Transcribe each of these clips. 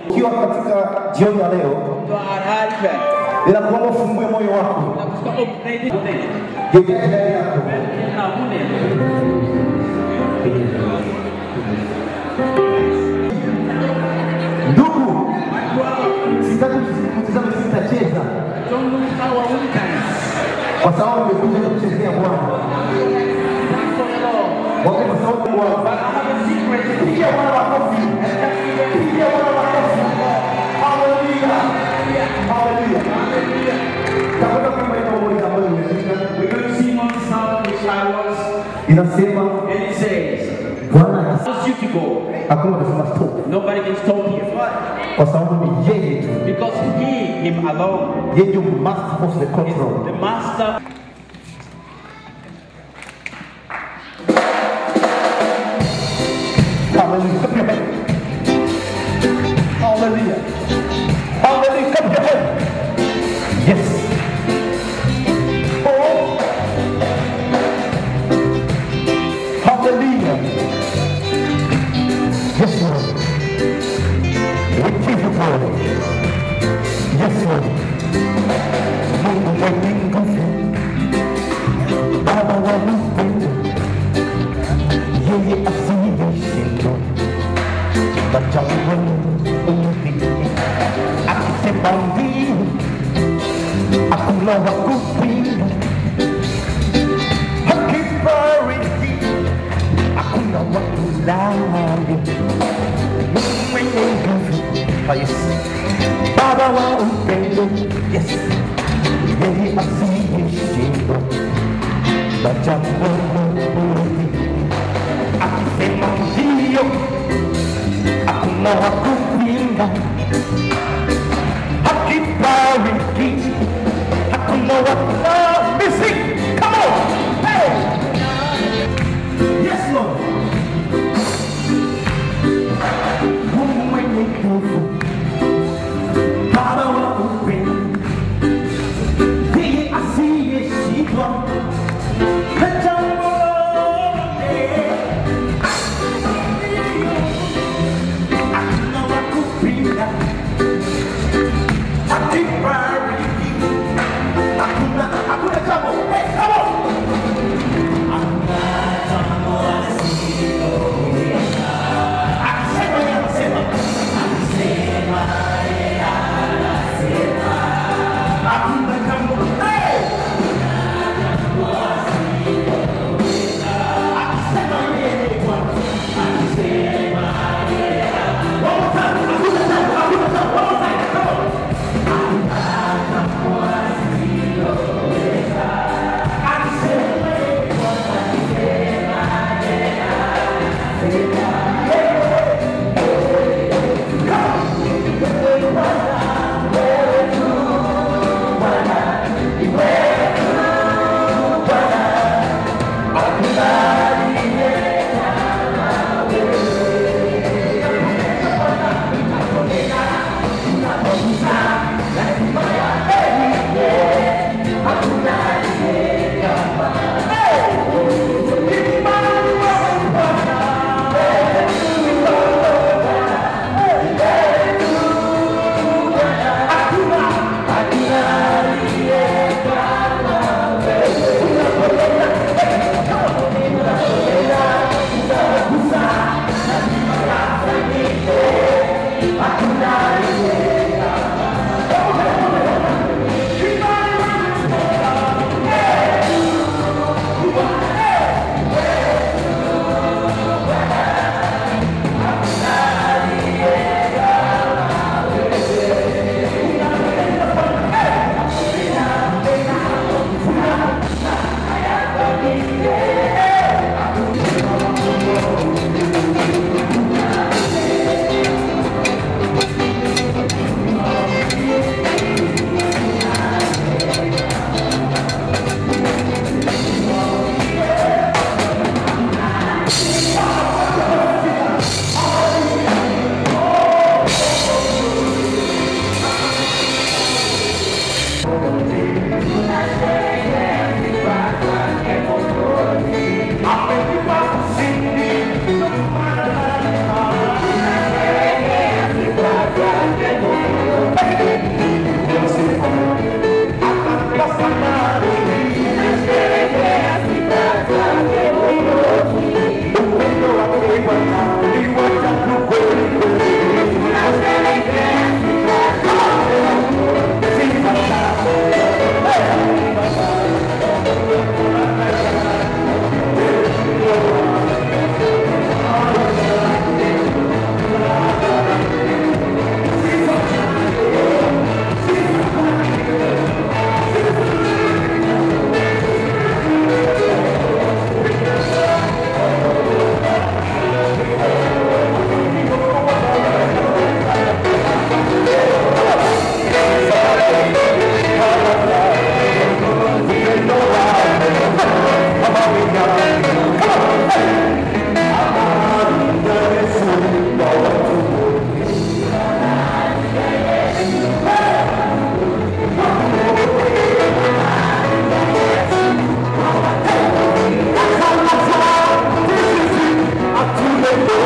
Ukiwa katika jioni ya leo, ninakuomba ufungue moyo wako. Geukia ndani yako. Ndugu, sitaki kutazama sitacheza. Kwa sababu nimekuja kuchezea Bwana. Wape kwa sababu Bwana. Pigia Bwana makofi. Pigia Bwana makofi. Hallelujah. Hallelujah. Takwenda kuimba ile wimbo ambao nimesikia. We're going to sing one song which I was. Inasema, And it says, Bwana allows you to go. hakuna kusema stop. Nobody can stop you. Kwa sababu ni yeye tu. Because him alone, Yeye ndio master of the control. the master. Hallelujah. Come here. Hallelujah. Hallelujah. Come here. Yes. Oh. Hallelujah. Yes, Lord. We give you glory. Yes, Lord. Mungu mwenye nguvu. Baba wa upendo. Yeye asiyeshindwa. Majambo mengi akisema ndio, hakuna wa kupinga. Akibariki, hakuna wa kulaumu. Mungu mwenye nguvu, yes. Baba wa upendo, yes. Yeye asiyeshindwa. Majambo mengi akisema ndio, hakuna wa kupinga. Akibariki, hakuna wa kulaumu. Music, come on, hey! Yes, Lord. Mungu mwenye nguvu, Baba wa upendo, yeye asiyeshindwa. Majambo yote, hakuna wa kupinga. Hey!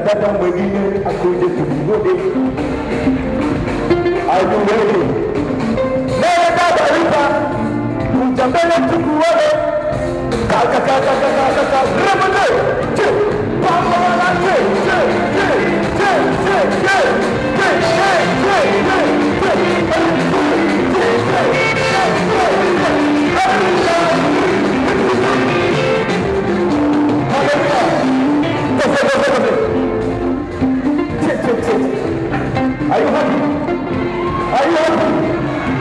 dada mwingine akuje tuvigode. Are you ready? Leo dada lipa kuja mbele tukuone. Kaka remende che pamba wala che Are you happy? Are you happy?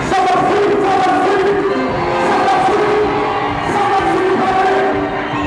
Someone free! Someone free! Someone free! Someone free!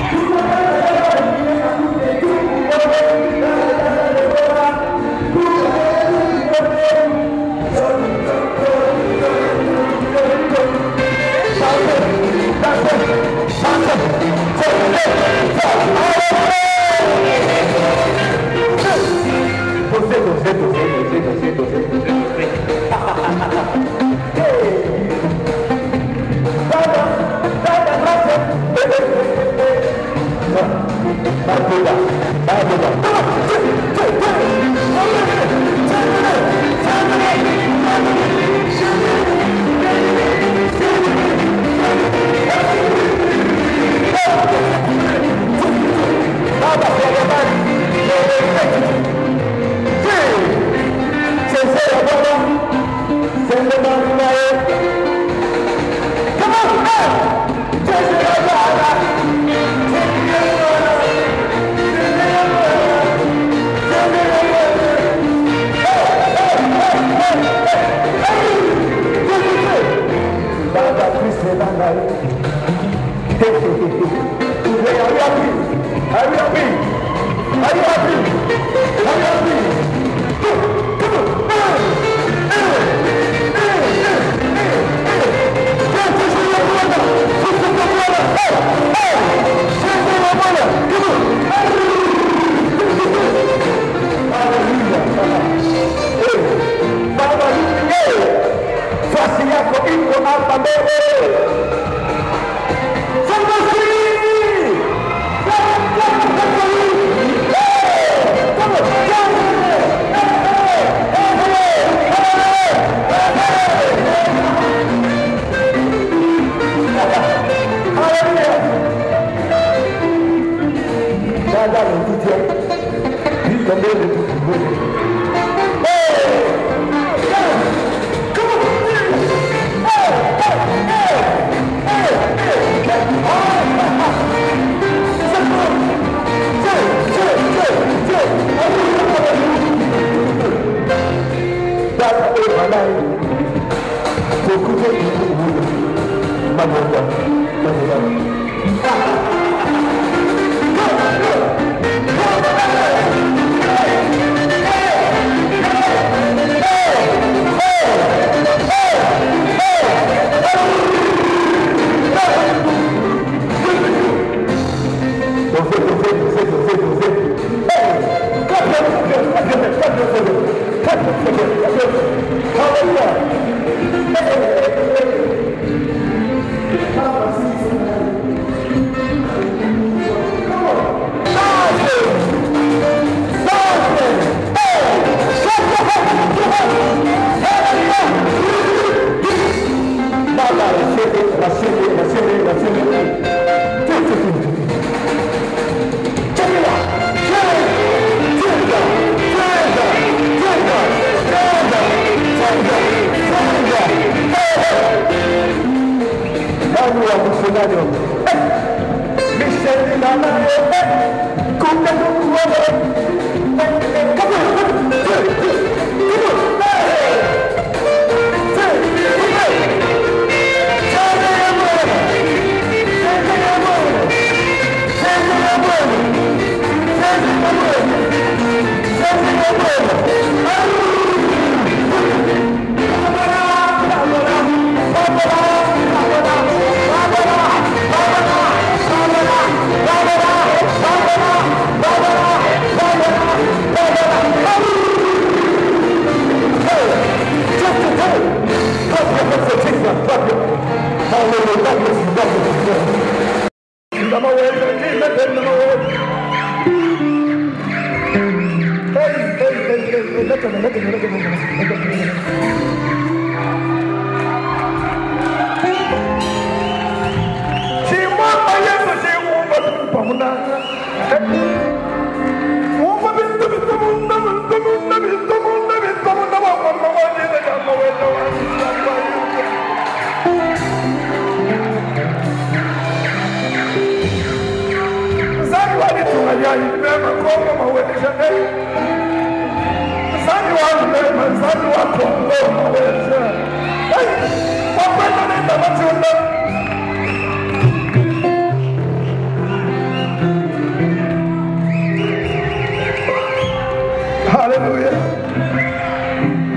Hallelujah.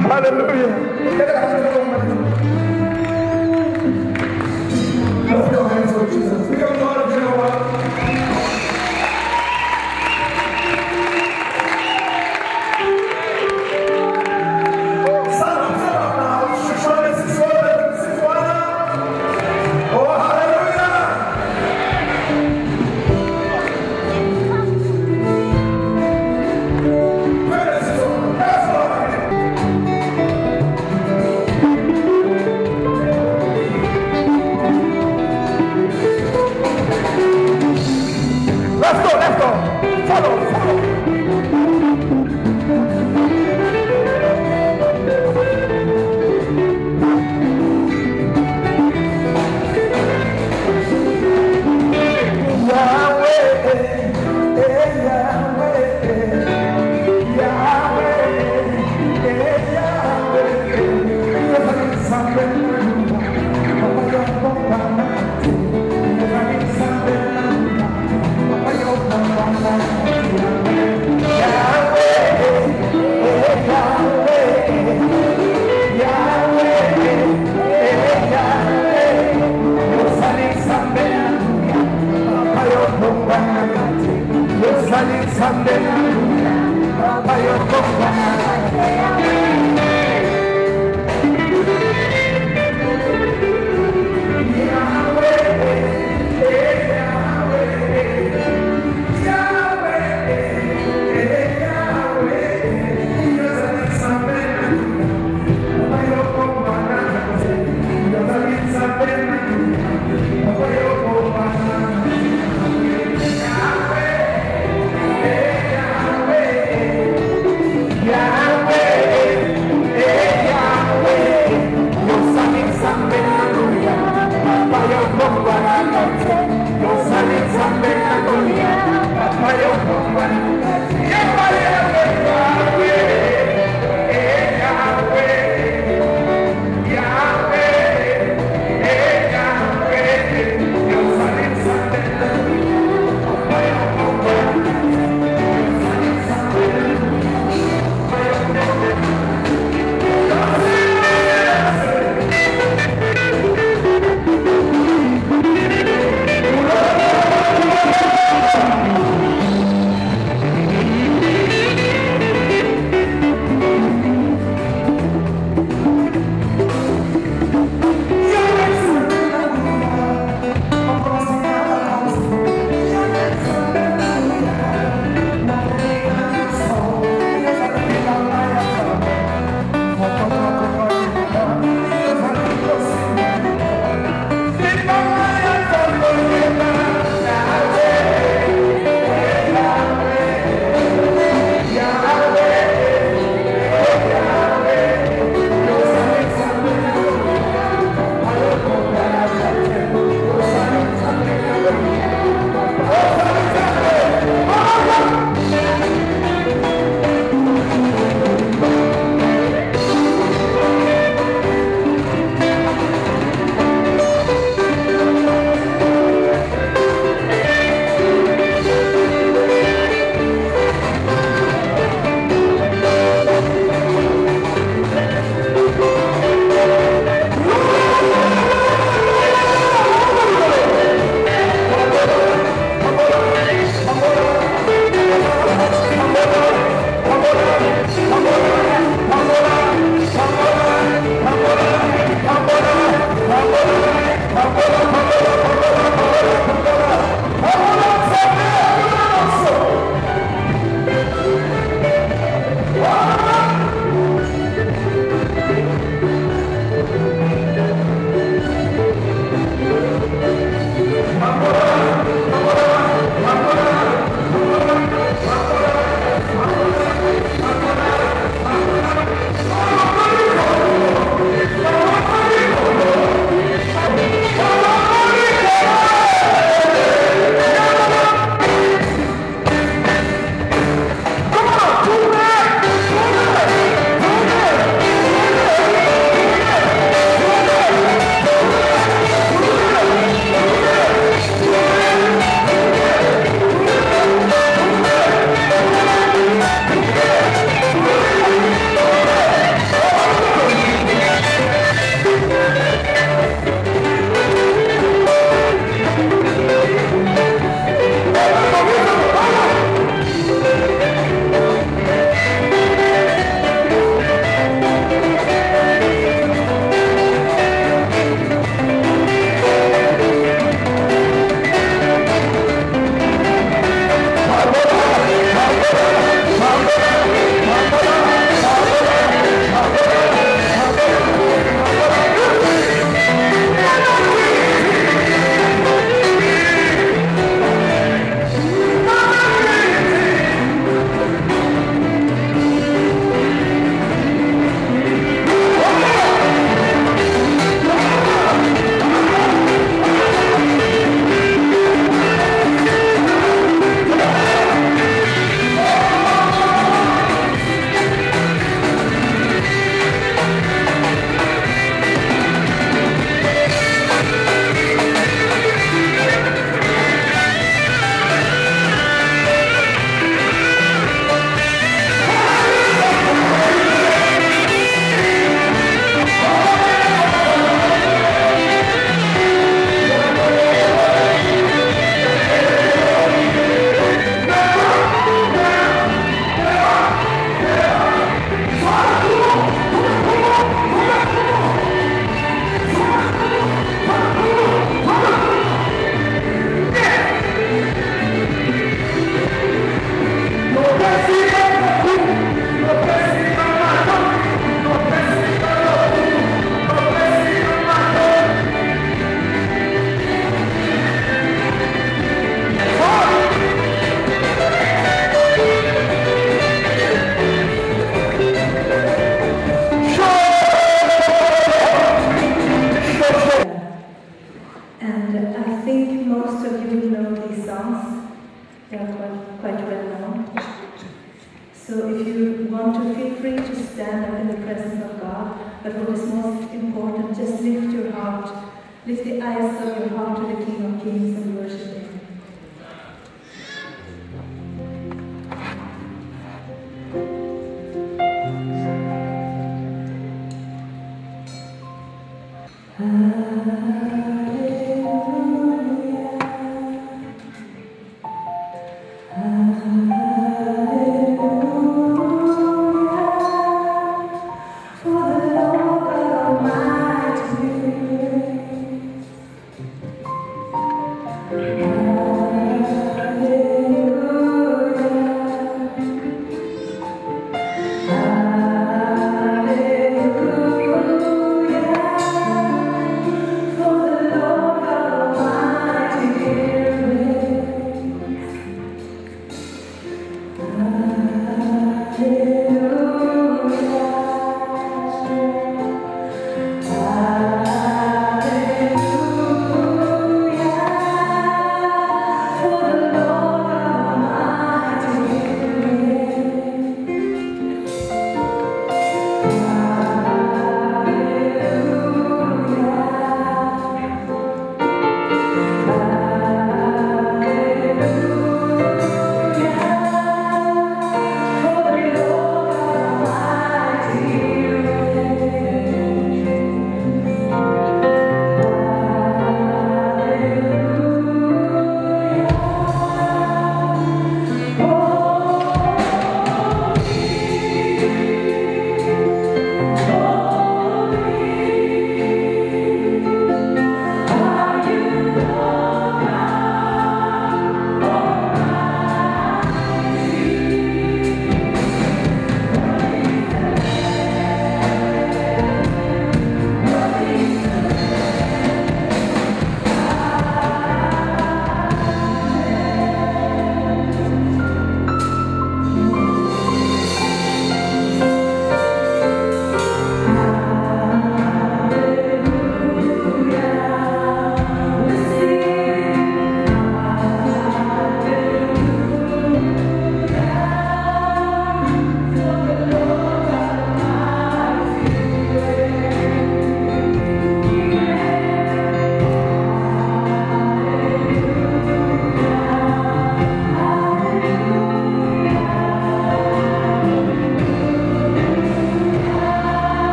Hallelujah. Lift your hands for Jesus. We are God of Jehovah. Stand up now. Oh, hallelujah. Praise the Lord. Yes, Lord. Let's go. Follow. quite well known. So if you want to, feel free to stand up in the presence of God. But what is most important, just lift your heart, lift the eyes of your heart to the King of Kings and worship Him.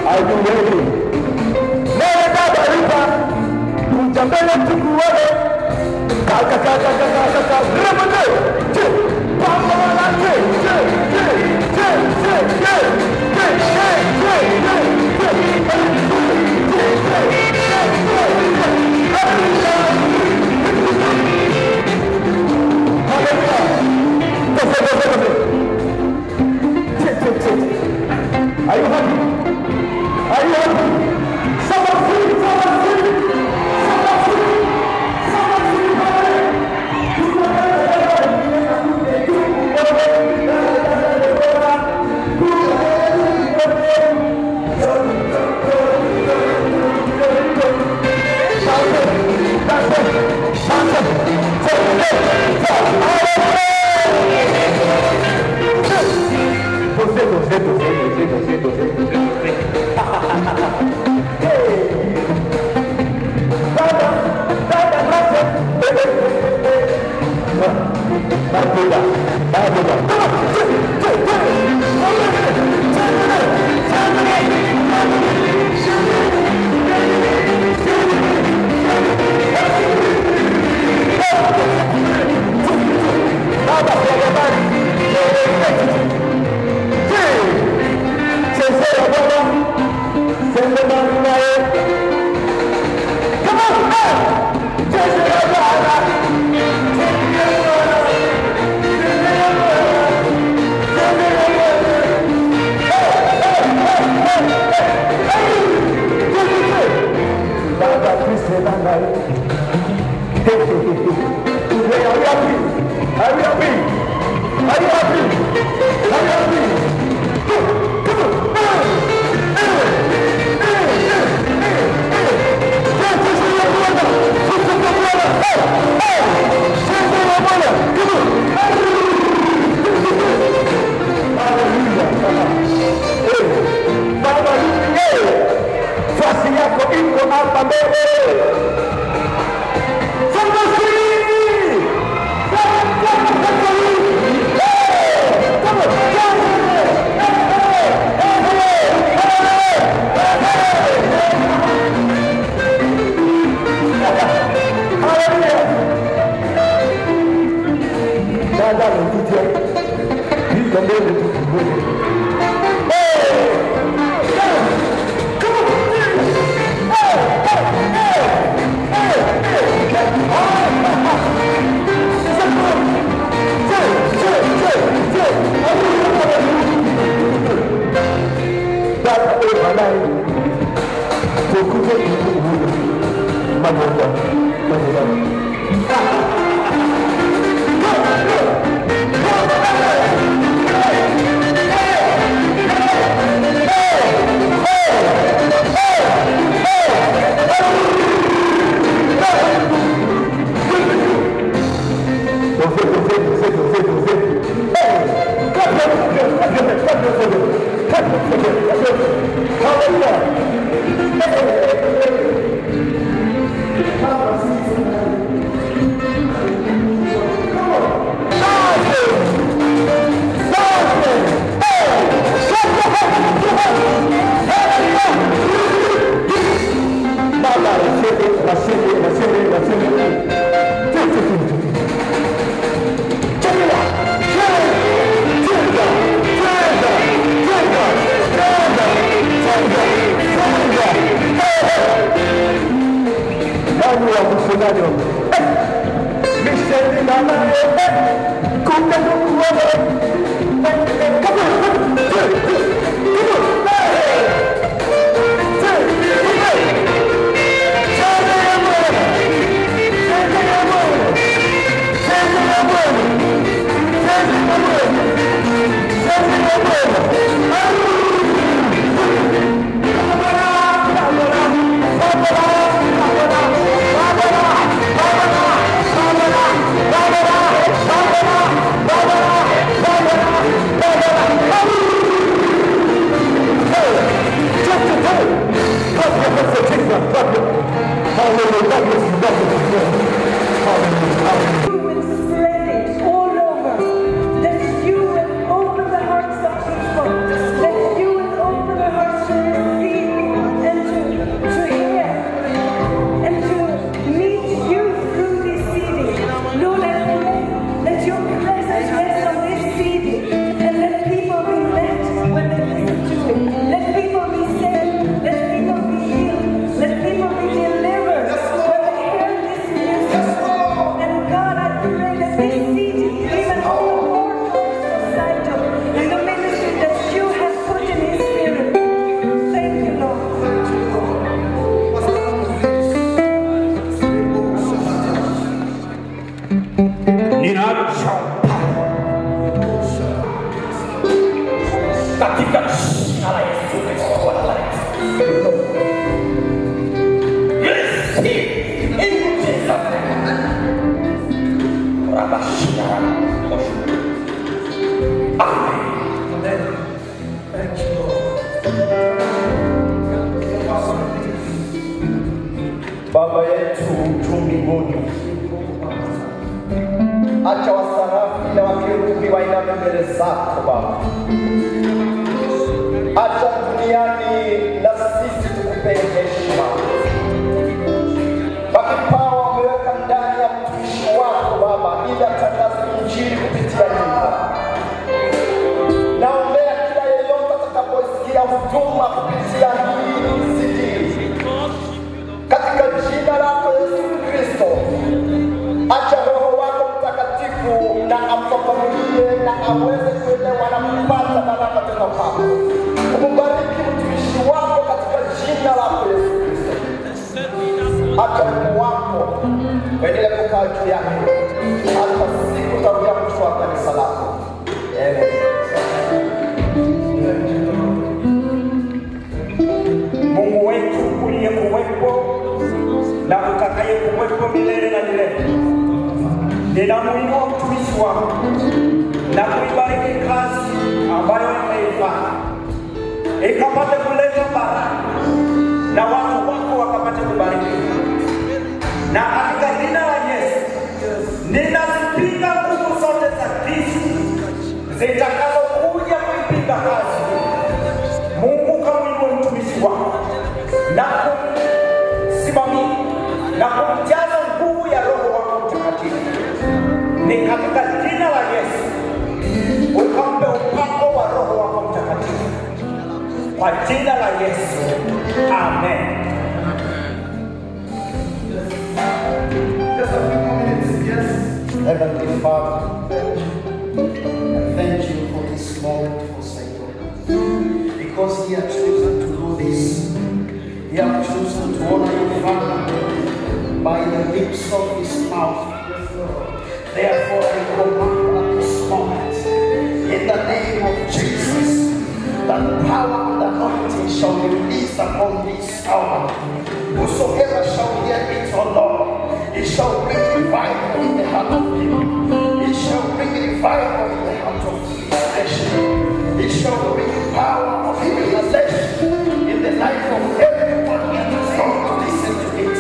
Are you ready? Nenda barika, ujambele tukuone. Kaka kaka kaka kaka, remende. Pamba la je. Are you happy? Are you happy? Someone free, someone free, someone free, someone free, Hallelujah. jina la Yesu Kristo wa Nazareti. Receive in Jesus' name. Rabashina. Amen. Thank you, Lord. Baba yetu tu mbinguni, acha wasarafi na wakerubi wainame mbele zako Baba. Acha duniani na sisi tukupe heshima. Kwa kipawa umeweka ndani ya mtumishi wako Baba, ili atangaze injili kupitia nyimbo. Naombea kila yeyote atakaposikia huduma kupitia hii CD. Katika jina lako Yesu Kristo, acha Roho wako Mtakatifu na amfafanulie na aweze kuelewa na kupata baraka toka kwako. Umbariki mtumishi wako katika jina lako Yesu Kristo. Acha Roho wako uendelee kukaa juu yake hata siku utakuja kuchukua kanisa lako. Amen. Mungu wetu uliyekuwepo na utakayekuwepo milele na milele, ninamuinua mtumishi wako na kuibariki kazi ambayo ameifanya, ikapate kuleta baraka na watu wako wakapate kubariki. Na katika jina la Yesu ninazipinga nguvu zote za giza zitakazokuja kuipinga kazi. Mungu kamuinua mtumishi wako na kumsimamia na kumjaza nguvu ya Roho wako Mtakatifu. Ni katika jina la Yesu ukampe upako wa Roho wako Mtakatifu. Kwa jina la Yesu. Amen. Just a few minutes, yes. Heavenly Father, thank you for this moment for Satan. Because he has chosen to do this. He has chosen to honor your Father by the lips of his mouth. Therefore, I command at this moment, in the name of Jesus, that power and anointing shall be released upon this hour. Whosoever shall hear it, O Lord, it shall bring revival in the heart of people. It shall bring revival in the heart of flesh. It shall bring power of realization in the life of everyone that is going to listen to it.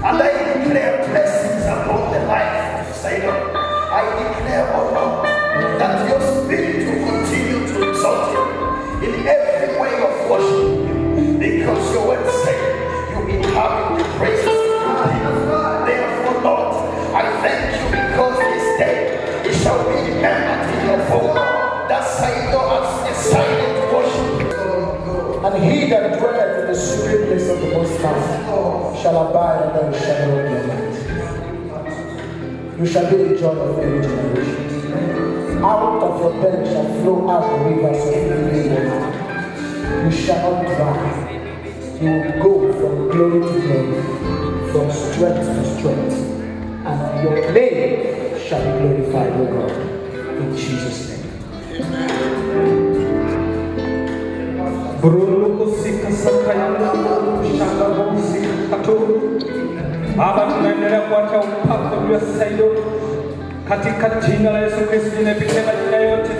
And I declare blessings upon the life of Satan. I declare, O Lord, that your spirit will continue to exalt him in every way of worship, because your word says you inhabit the praises of your people. Therefore, Lord, I thank you because this day it shall be remembered in your vote that Satan has decided to worship. And he that dwelleth in the secret place of the Most High shall abide under the shadow of your light. You shall be the joy of every generation. Out of your belly shall flow out the rivers of living water. You shall not dry. You will go from glory to glory, from strength to strength, and your name shall be glorified, O God, in Jesus' name. Baba, tunaendelea kuacha upako juu ya Saido katika jina la Yesu Kristo, linapita majina yote.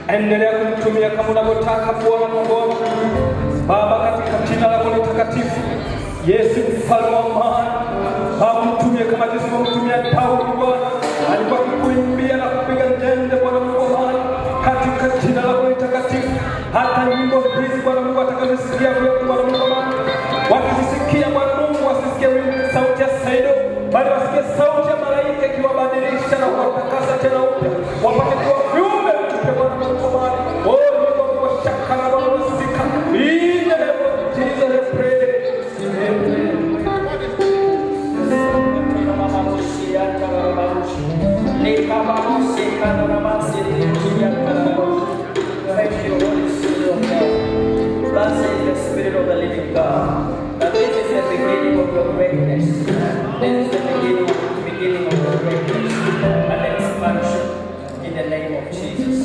Endelea kumtumia kama unavyotaka Bwana Mungu. Baba, katika jina lako takatifu, Yesu mfalme wa amani, Baba, mtumie kama jinsi ulimtumia Daudi Bwana, alikuwa akikuimbia na kupiga ndende Bwana Mungu amani, katika jina lako takatifu. Hata nyimbo hizi Bwana Mungu atakazosikia Bwana Mungu amani, wakisikia Bwana Mungu wasisikie sauti ya Saido, bali wasikie sauti ya malaika ikiwabadilisha na kuwatakasa tena upya, wapate kuwa viumbe mpya Bwana Mungu amani. Oh, Mungu wa shaka na Bwana usika. In the name of Jesus I pray. Amen. Thank you, Holy Spirit of God. Blessed is the Spirit of the living God. That this is the beginning of your greatness. This is the beginning of your greatness and expansion in the name of Jesus.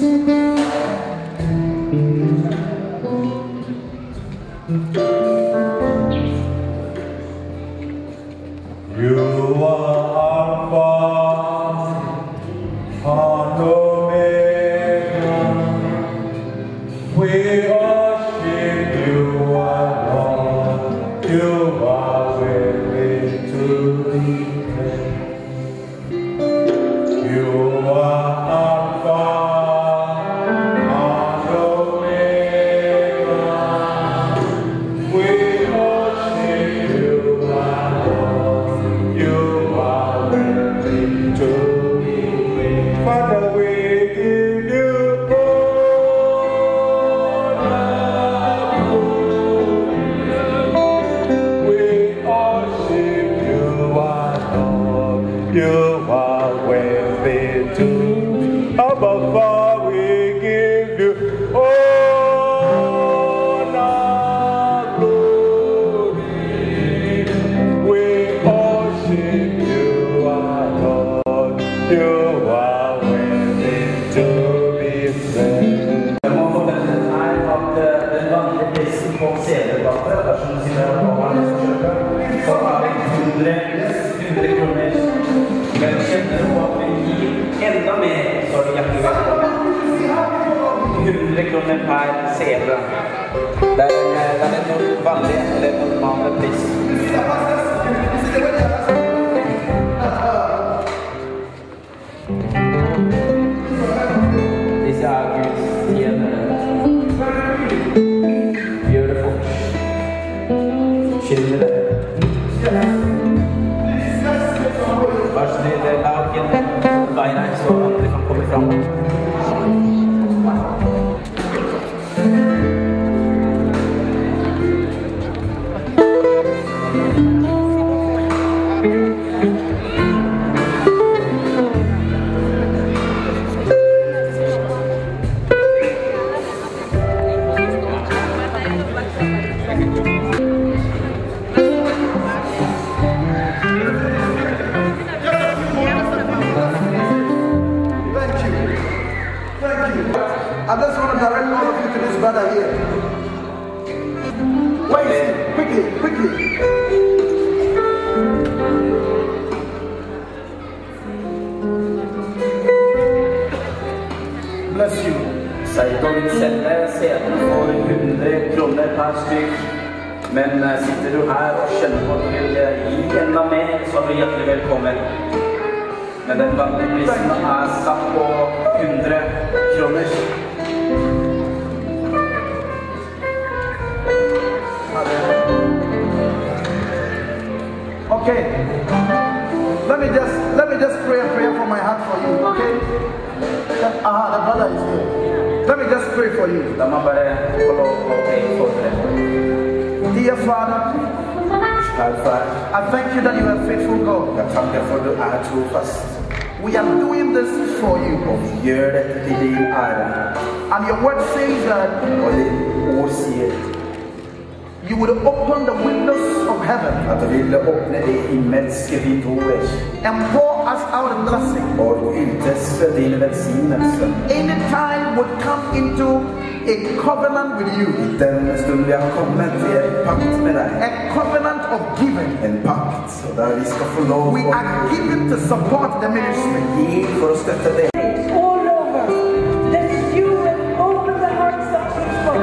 på CD-plater, dersom du sier at man har lyst til å kjøpe, så har vi 100 kroner. Men kjenner du på at vi gir enda mer, så er det hjertelig velkommen. 100 kroner per CD. Det er en vanlig eller normal pris. Disse er Guds tjenere. Gjør det fort. Skylder det. Vær snill, lag en vei her, så andre kan komme fram. I just want to direct all of you to this brother here. Wait, quickly. Bless you. Seito vil sende CD-en for 100 kroner per stykk. Men sitter du her og kjenner på at du vil gi enda mer, så er du hjertelig velkommen. Men den vanlige prisen er satt på 100 kroner. Okay. Let me just pray a prayer for my heart for you, okay? The brother is here. Let me just pray for you. Dear Father, I thank you that you are faithful God. We are doing this for you. And your word says that you would open the windows of heaven and pour us out a blessing. Anytime we come into a covenant with you, a covenant of giving, we are given to support the ministry. All over, that you will open the hearts of people,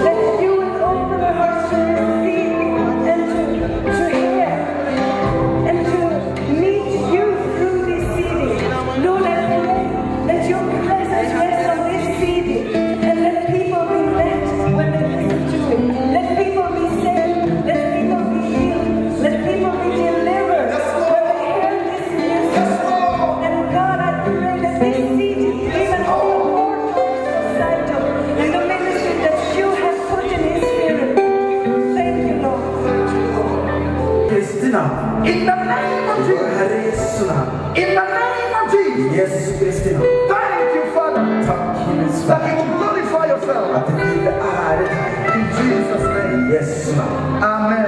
that you will open the hearts to receive and to hear and to meet you through this CD. Lord, I pray that your presence rests on this CD and let people be led when they listen to it. Let people be saved, let people be healed, let people be delivered when they hear this music. And God, I pray that this CD even open more doors to Saito in the ministry that you have put in his spirit. Thank you, Lord. In the name of Jesus. In the name of Jesus. Thank you, Father. That you will glorify yourself. In Jesus' name. Amen.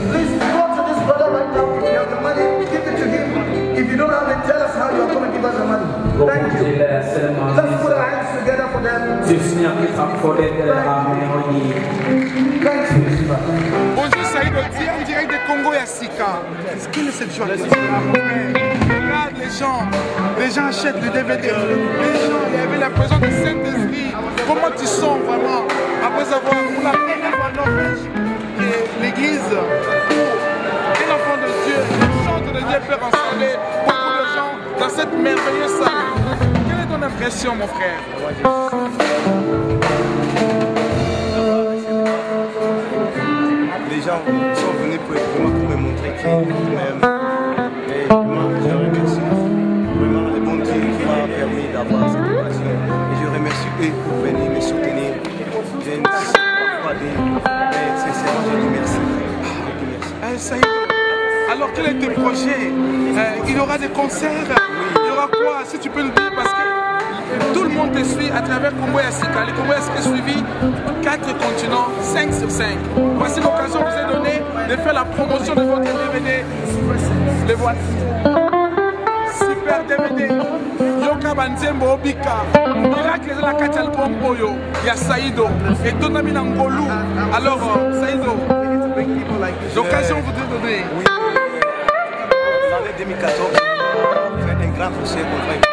Please go to this brother right now. If you have the money, give it to him. If you don't have it, tell us how you are going to give us the money. Thank you. Let's put our hands together for them. Thank you. Bonjour Saïd Oti, en direct de Congo et Sika. Quelle est cette joie? Regarde les gens achètent le DVD. Les gens, il y avait la présence du Saint-Esprit. Comment tu sens vraiment après avoir pour la première fois en Norvège que l'église, un enfant de Dieu, le chant de Dieu peut rassembler beaucoup de gens dans cette merveilleuse salle. Quelle est ton impression, mon frère? Les gens sont venus pour me montrer qu'ils m'aiment. Et je remercie vraiment le bon Dieu qui m'a permis d'avoir cette occasion. Et je remercie eux pour venir me soutenir. Je ne sais pas quoi dire, mais sincèrement je dis merci. Saïd, alors quel est tes projets? Il y aura des concerts? Il y aura quoi? Si tu peux nous dire, parce que tout le monde te suit à travers Congo et Sika. Les Congo est suivi 4 continents, 5 sur 5. Voici l'occasion que je vous ai donnée de faire la promotion de votre DVD. Les voici. Super. super DVD. Yoka Banzembo Obika. Miracle de la Katia album Boyo. Il y a Saïdo. Et Donami Nangolou. Alors, Saïdo, l'occasion vous de donner. Oui, l'année 2014, on fait un grand concert qu'on va écouter.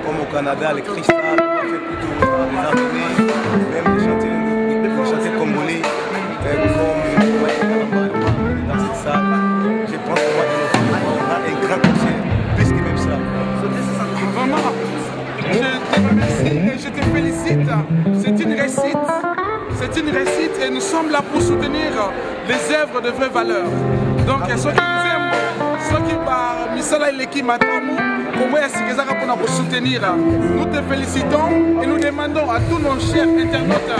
Comme au Canada, les Cristal, on va faire plutôt les Arméniens, même des chanteurs congolais, comme dans cette salle. Je pense qu'on va un grand concert, plus que même ça. Vraiment, je te remercie et je te félicite. C'est une réussite. C'est une réussite et nous sommes là pour soutenir les œuvres de vraie valeur. Donc, ceux qui nous aiment, ceux qui par Misala et l'équipe Matamu, comment est-ce qu'ils ont pour soutenir? Nous te félicitons et nous demandons à tous nos chers internautes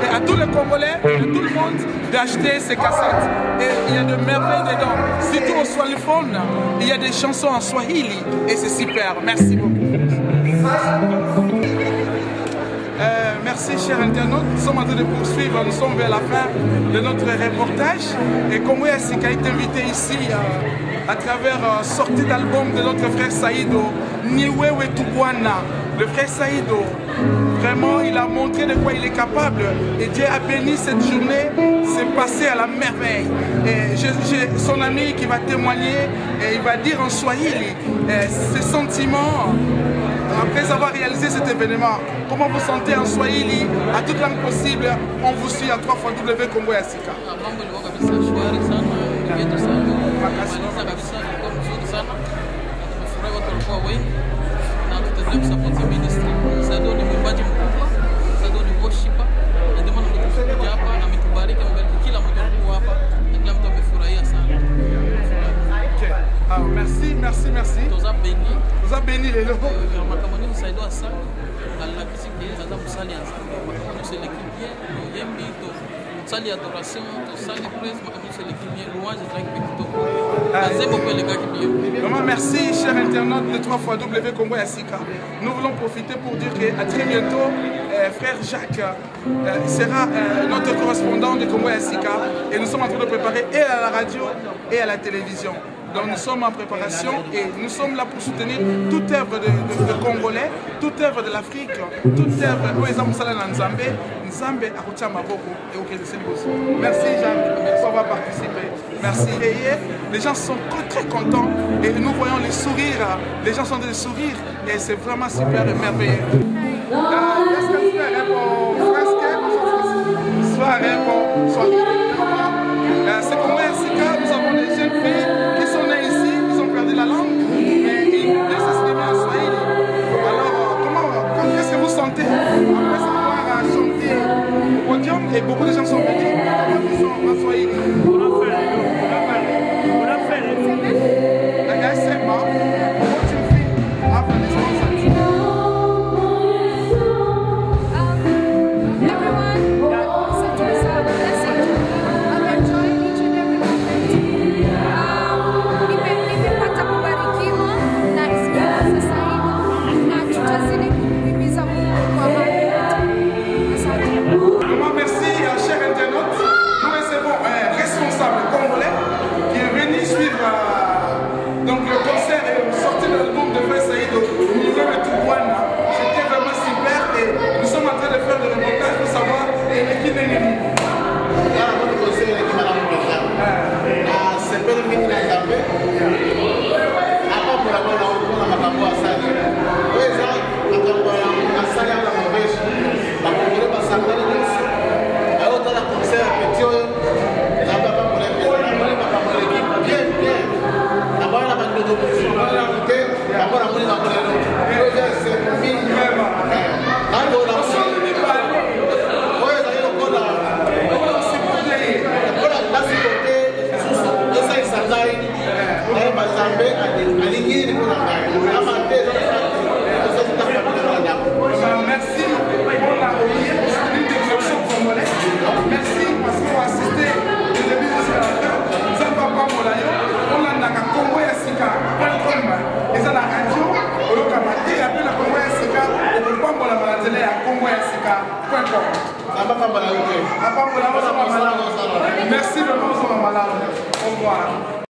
et à tous les Congolais, à tout le monde, d'acheter ces cassettes. Et il y a de merveilles dedans. Surtout au Swahiliphone, il y a des chansons en Swahili et c'est super. Merci beaucoup. Merci chers internautes, nous sommes en train de poursuivre, nous sommes vers la fin de notre reportage et Congo Yasika est invité ici à travers sortie d'album de notre frère Saïdo, Niwewe Tubwana. Le frère Saïdo, vraiment il a montré de quoi il est capable et Dieu a béni cette journée, c'est passé à la merveille. Et j'ai son ami qui va témoigner et il va dire en Swahili ses sentiments. Après avoir réalisé cet événement, comment vous sentez en Swahili, à toute langue possible, on vous suit à 3 fois W Congo Yasika. Merci, merci, merci. Vous avez béni les locaux. Vraiment merci chers internautes de 3 fois W Congo Yasika. Nous voulons profiter pour dire qu'à très bientôt, frère Jacques sera notre correspondant de Congo Yasika et nous sommes en train de préparer et à la radio et à la télévision. Donc nous sommes en préparation et nous sommes là pour soutenir toute œuvre de Congolais, toute œuvre de l'Afrique, toute œuvre, par exemple, Nzambe, Nzambe Akutia Maboko et au Kédé-Séligoso. Merci Jacques pour avoir participé. Merci. Et les gens sont très contents et nous voyons les sourires, les gens sont des sourires et c'est vraiment super et merveilleux. C'est Congo Yasika, nous avons des jeunes filles qui sont nées ici, ils ont perdu la langue, mais ils veulent s'exprimer en Swahili. Alors, qu'est-ce que vous sentez après avoir chanté au podium et beaucoup de gens sont venus, comment ils sont en Swahili? Merci de nous, au revoir.